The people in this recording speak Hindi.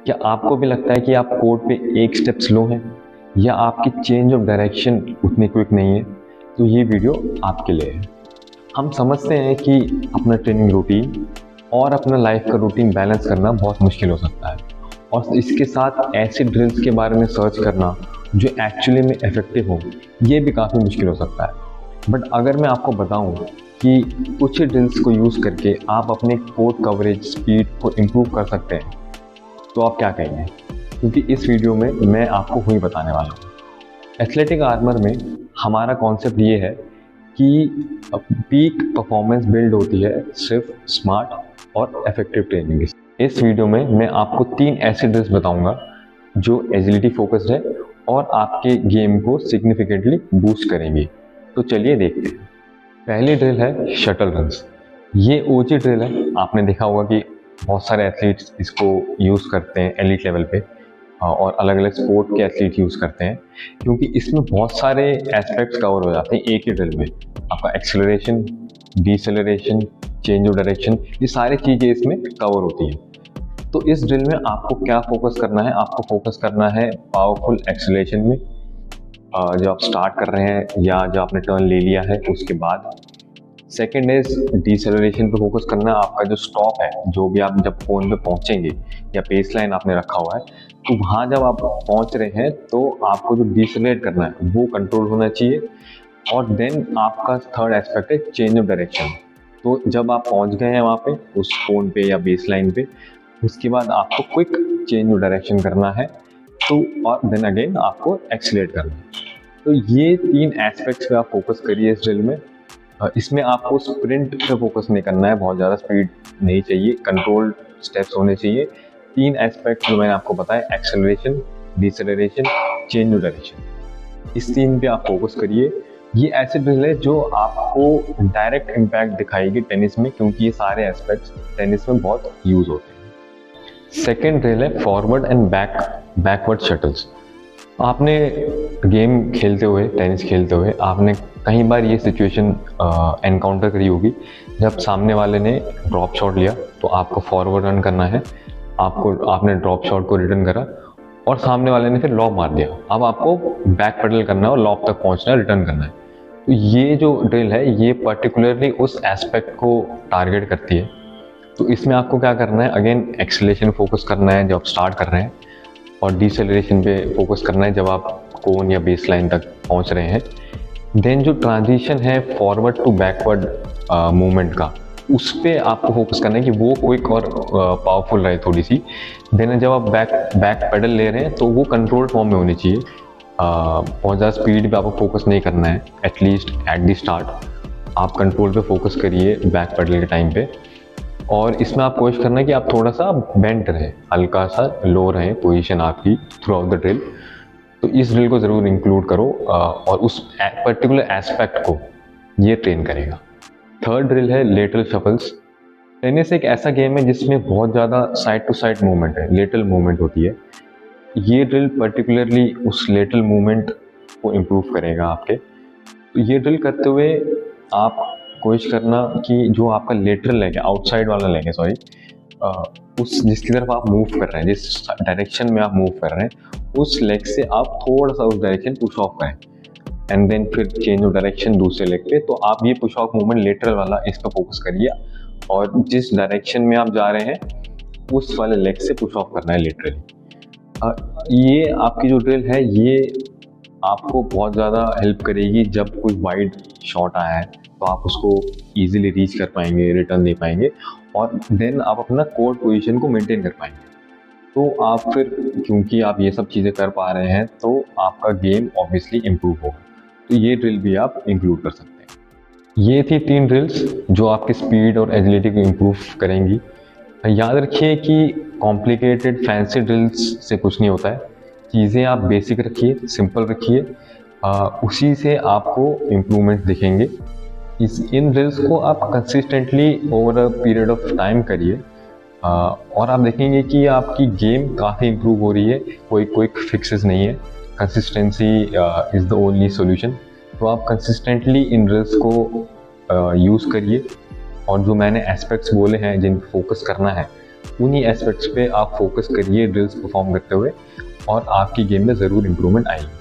क्या आपको भी लगता है कि आप कोड पे एक स्टेप स्लो हैं या आपकी चेंज ऑफ डायरेक्शन उतनी क्विक नहीं है? तो ये वीडियो आपके लिए है। हम समझते हैं कि अपना ट्रेनिंग रूटीन और अपना लाइफ का रूटीन बैलेंस करना बहुत मुश्किल हो सकता है, और इसके साथ ऐसे ड्रिल्स के बारे में सर्च करना जो एक्चुअली में इफेक्टिव हो, ये भी काफ़ी मुश्किल हो सकता है। बट अगर मैं आपको बताऊं कि कुछ ड्रिल्स को यूज़ करके आप अपने कोड कवरेज स्पीड को इम्प्रूव कर सकते हैं, तो आप क्या कहेंगे? क्योंकि इस वीडियो में मैं आपको वही बताने वाला हूँ। एथलेटिक आर्मर में हमारा कॉन्सेप्ट ये है कि पीक परफॉर्मेंस बिल्ड होती है सिर्फ स्मार्ट और इफेक्टिव ट्रेनिंग। इस वीडियो में मैं आपको 3 ऐसे ड्रिल्स बताऊंगा जो एजिलिटी फोकस्ड है और आपके गेम को सिग्निफिकेंटली बूस्ट करेंगे। तो चलिए देखते हैं। पहली ड्रिल है शटल रन्स। ये ओजी ड्रिल है, आपने देखा होगा कि बहुत सारे एथलीट्स इसको यूज़ करते हैं एलीट लेवल पे, और अलग अलग स्पोर्ट के एथलीट यूज़ करते हैं, क्योंकि इसमें बहुत सारे एस्पेक्ट्स कवर हो जाते हैं एक ही ड्रिल में। आपका acceleration, deceleration, change of direction, ये सारी चीज़ें इसमें कवर होती हैं। तो इस ड्रिल में आपको क्या फोकस करना है? आपको फोकस करना है पावरफुल एक्सेलरेशन में, जो आप स्टार्ट कर रहे हैं या जो आपने टर्न ले लिया है उसके बाद। सेकेंड इज डिसेलरेशन पे फोकस करना है। आपका जो स्टॉप है, जो भी आप जब कोन पे पहुंचेंगे या बेस लाइन आपने रखा हुआ है, तो वहाँ जब आप पहुंच रहे हैं तो आपको जो डिसेलरेट करना है वो कंट्रोल होना चाहिए। और देन आपका थर्ड एस्पेक्ट है चेंज ऑफ डायरेक्शन। तो जब आप पहुंच गए हैं वहाँ पे उस कोन पे या बेस लाइन पे, उसके बाद आपको क्विक चेंज ऑफ डायरेक्शन करना है, तो और देन अगेन आपको एक्सीलरेट करना है। तो ये 3 एस्पेक्ट्स पे आप फोकस करिए इस ड्रिल में। इसमें आपको स्प्रिंट पे फोकस नहीं करना है, बहुत ज़्यादा स्पीड नहीं चाहिए, कंट्रोल्ड स्टेप्स होने चाहिए। 3 एस्पेक्ट जो मैंने आपको बताया, acceleration, deceleration, change of direction, इस 3 पे आप फोकस करिए। ये ऐसे ड्रिल है जो आपको डायरेक्ट इम्पैक्ट दिखाएगी टेनिस में, क्योंकि ये सारे एस्पेक्ट्स टेनिस में बहुत यूज होते हैं। सेकेंड ड्रिल है फॉरवर्ड एंड बैकवर्ड शटल्स। आपने गेम खेलते हुए, टेनिस खेलते हुए, आपने कई बार ये सिचुएशन एनकाउंटर करी होगी, जब सामने वाले ने ड्रॉप शॉट लिया तो आपको फॉरवर्ड रन करना है, आपने ड्रॉप शॉट को रिटर्न करा और सामने वाले ने फिर लॉब मार दिया। अब आपको बैक पेडल करना है और लॉब तक पहुंचना है, रिटर्न करना है। तो ये जो ड्रिल है ये पर्टिकुलरली उस एस्पेक्ट को टारगेट करती है। तो इसमें आपको क्या करना है? अगेन एक्सेलरेशन फोकस करना है जब आप स्टार्ट कर रहे हैं, और डिसेलरेशन पे फोकस करना है जब आप कोन या बेस लाइन तक पहुंच रहे हैं। देन जो ट्रांजिशन है फॉरवर्ड टू बैकवर्ड मूवमेंट का, उस पर आपको फोकस करना है कि वो क्विक और पावरफुल रहे थोड़ी सी। देन जब आप बैक पेडल ले रहे हैं तो वो कंट्रोल फॉर्म में होनी चाहिए। बहुत ज़्यादा स्पीड पे आपको फोकस नहीं करना है, एटलीस्ट एट द स्टार्ट आप कंट्रोल पे फोकस करिए बैक पेडल के टाइम पे। और इसमें आप कोशिश करना है कि आप थोड़ा सा बेंट रहें, हल्का सा लो रहें पोजीशन आपकी थ्रू आउट द ड्रिल। तो इस ड्रिल को ज़रूर इंक्लूड करो, और उस पर्टिकुलर एस्पेक्ट को ये ट्रेन करेगा। थर्ड ड्रिल है लेटरल शफल्स। टेनिस एक ऐसा गेम है जिसमें बहुत ज़्यादा साइड टू साइड मूवमेंट है, लेटरल मूवमेंट होती है। ये ड्रिल पर्टिकुलरली उस लेटरल मूवमेंट को इम्प्रूव करेगा आपके। तो ये ड्रिल करते हुए आप कोशिश करना कि जो आपका लेटरल लेग है, आउटसाइड वाला लेग है, सॉरी, उस जिसकी तरफ आप मूव कर रहे हैं, जिस डायरेक्शन में आप मूव कर रहे हैं, उस लेग से आप थोड़ा सा उस डायरेक्शन पुश ऑफ करें, एंड देन फिर चेंज ऑफ डायरेक्शन दूसरे लेग पे। तो आप ये पुश ऑफ मूवमेंट लेटरल वाला, इस पर फोकस करिए, और जिस डायरेक्शन में आप जा रहे हैं उस वाले लेग से पुश ऑफ करना है लेटरली। ये आपकी जो ड्रिल है ये आपको बहुत ज़्यादा हेल्प करेगी। जब कोई वाइड शॉट आया है तो आप उसको इजीली रीच कर पाएंगे, रिटर्न दे पाएंगे, और देन आप अपना कोर्ट पोजीशन को मेंटेन कर पाएंगे। तो आप फिर, क्योंकि आप ये सब चीज़ें कर पा रहे हैं, तो आपका गेम ऑब्वियसली इम्प्रूव होगा। तो ये ड्रिल भी आप इंक्लूड कर सकते हैं। ये थी 3 ड्रिल्स जो आपकी स्पीड और एजिलिटी को इम्प्रूव करेंगी। याद रखिए कि कॉम्प्लिकेटेड फैंसी ड्रिल्स से कुछ नहीं होता है। चीज़ें आप बेसिक रखिए, सिंपल रखिए, उसी से आपको इम्प्रूवमेंट दिखेंगे। इन ड्रिल्स को आप consistently over a period of time करिए, और आप देखेंगे कि आपकी गेम काफ़ी इम्प्रूव हो रही है। कोई क्विक फिक्सेस नहीं है, consistency is the only solution. तो आप कंसिस्टेंटली इन ड्रिल्स को यूज़ करिए, और जो मैंने एस्पेक्ट्स बोले हैं जिन पर फोकस करना है उन्हीं एस्पेक्ट्स पे आप फोकस करिए ड्रिल्स परफॉर्म करते हुए और आपकी गेम में ज़रूर इम्प्रूवमेंट आएगी।